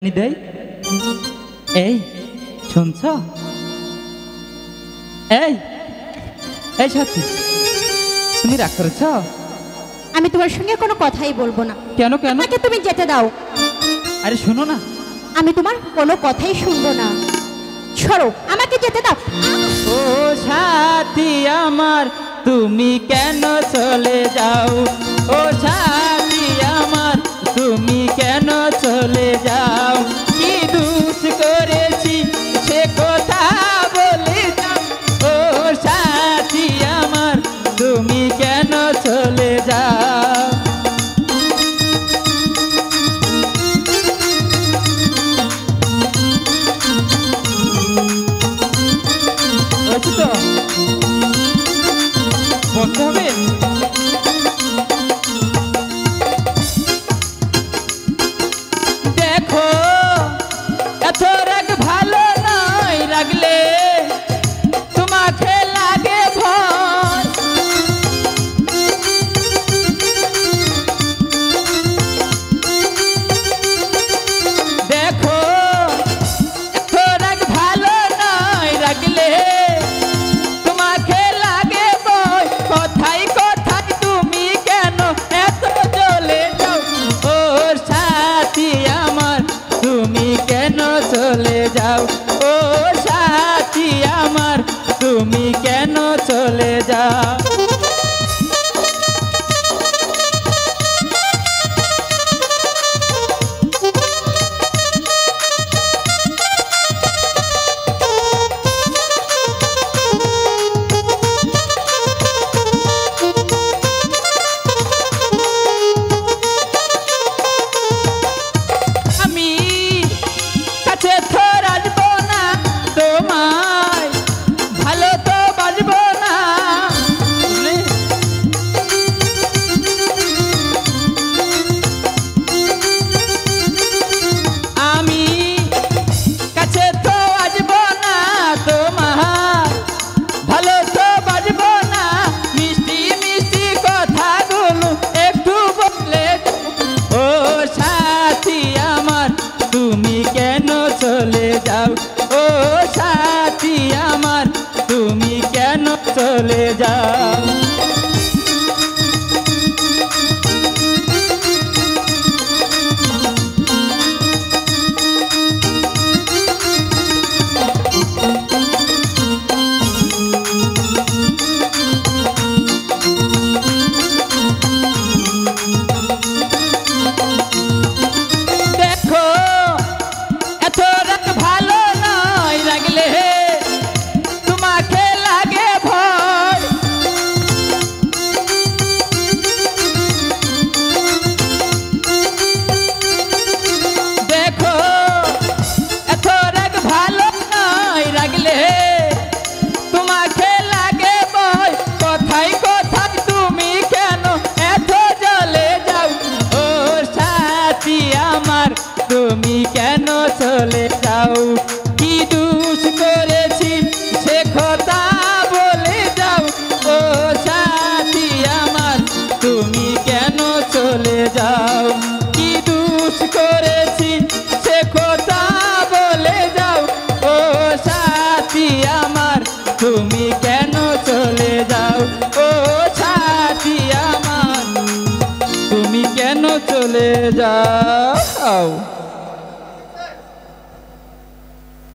দেই এই শুনছ এই এই সত্যি তুমি রাগ করেছ? আমি তোমার সঙ্গে কোনো কথাই বলবো না। কেন কেন? আমাকে তুমি যেতে দাও। আরে শোনো না, আমি তোমার কোনো কথাই শুনবো না। সরো, আমাকে যেতে দাও। ও সাথী আমার তুমি কেন চলে যাও? ও সাথী আমার তুমি কেন চলে যাও? কি দোষ করেছি সে কথা বলে যাও। ও সাথী আমার তুমি কেন চলে যাও? তো বলতে হবে। দেখো এত রাগ ভালো নয়, রাগলে তোমাকে লাগে ভয়। দেখো এত রাগ ভালো নয়, রাগলে চলে যাও। ও সাথী আমার তুমি কেন চলে যাও? চলে যাও। ও সাথী আমার তুমি কেন চলে যাও? তুমি কেন চলে যাও?